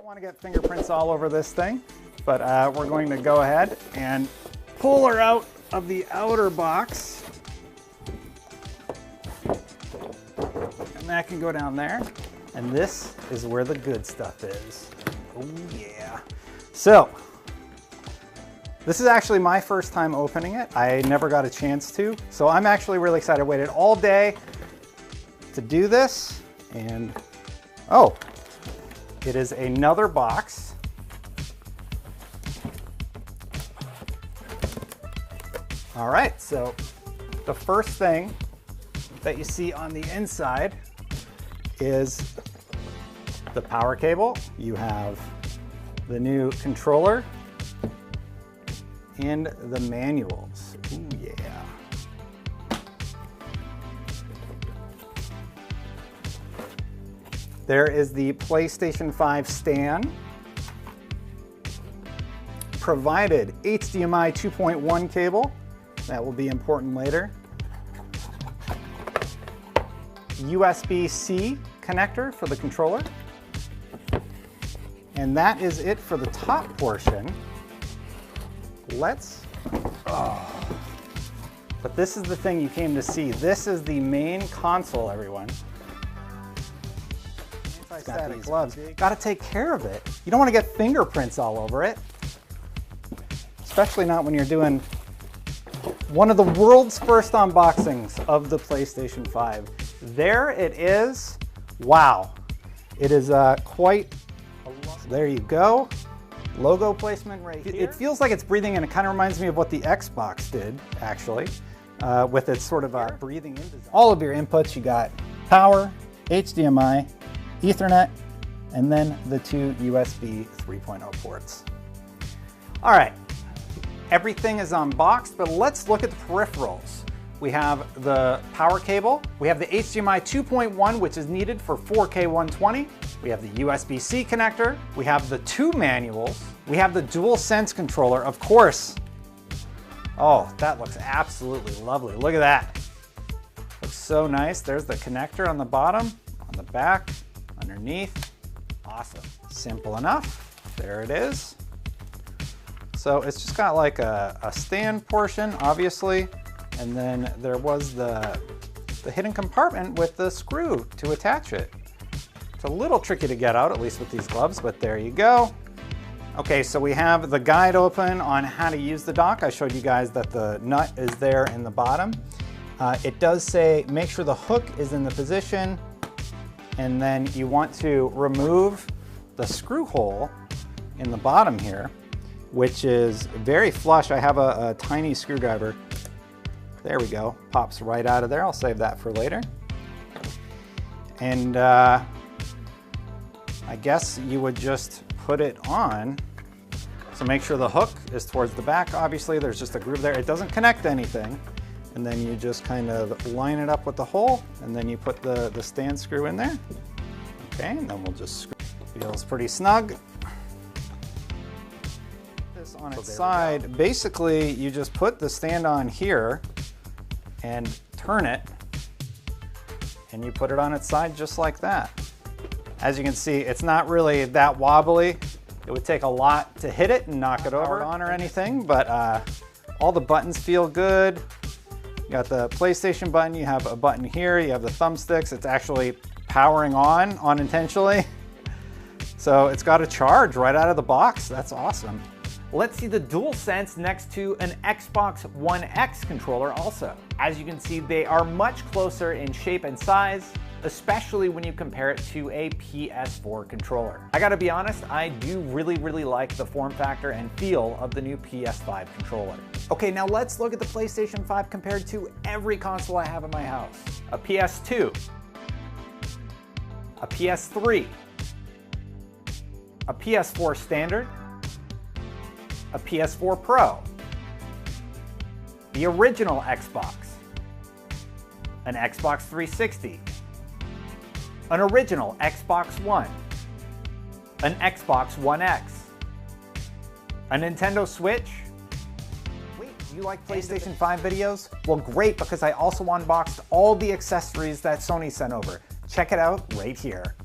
want to get fingerprints all over this thing, but we're going to go ahead and pull her out of the outer box. And that can go down there. And this is where the good stuff is. Oh yeah. So, this is actually my first time opening it. I never got a chance to. So I'm actually really excited. I waited all day to do this. And, oh, it is another box. All right, so the first thing that you see on the inside is the power cable. You have the new controller and the manuals. Ooh, yeah. There is the PlayStation 5 stand. Provided HDMI 2.1 cable. That will be important later. USB-C connector for the controller. And that is it for the top portion. But this is the thing you came to see. This is the main console, everyone. Anti-static gloves. Got to take care of it. You don't want to get fingerprints all over it. Especially not when you're doing one of the world's first unboxings of the PlayStation 5. There it is. Wow. It is quite, there you go. Logo placement right here. It feels like it's breathing, and it kind of reminds me of what the Xbox did, actually, with its sort of breathing in design. All of your inputs, you got power, HDMI, Ethernet, and then the two USB 3.0 ports. All right. Everything is unboxed, but let's look at the peripherals. We have the power cable. We have the HDMI 2.1, which is needed for 4K 120. We have the USB-C connector. We have the two manuals. We have the DualSense controller, of course. Oh, that looks absolutely lovely. Look at that. Looks so nice. There's the connector on the bottom, on the back, underneath. Awesome. Simple enough. There it is. So it's just got like a stand portion, obviously, and then there was the hidden compartment with the screw to attach it. It's a little tricky to get out, at least with these gloves, but there you go. Okay, so we have the guide open on how to use the dock. I showed you guys that the nut is there in the bottom. It does say make sure the hook is in the position, and then you want to remove the screw hole in the bottom here, which is very flush. I have a tiny screwdriver. There we go, pops right out of there. I'll save that for later. And I guess you would just put it on. So make sure the hook is towards the back. Obviously, there's just a groove there. It doesn't connect to anything. And then you just kind of line it up with the hole, and then you put the stand screw in there. Okay, and then we'll just screw. Feels pretty snug. On its side, basically you just put the stand on here and turn it, and you put it on its side just like that. As you can see, it's not really that wobbly. It would take a lot to hit it and knock it over on or anything, but all the buttons feel good. You got the PlayStation button, you have a button here, you have the thumbsticks. It's actually powering on unintentionally. So it's got a charge right out of the box. That's awesome. Let's see the DualSense next to an Xbox One X controller also. As you can see, they are much closer in shape and size, especially when you compare it to a PS4 controller. I gotta be honest, I do really like the form factor and feel of the new PS5 controller. Okay, now let's look at the PlayStation 5 compared to every console I have in my house. A PS2, a PS3, a PS4 Standard, a PS4 Pro, the original Xbox, an Xbox 360, an original Xbox One, an Xbox One X, a Nintendo Switch. Wait, you like PlayStation 5 videos? Well, great, because I also unboxed all the accessories that Sony sent over. Check it out right here.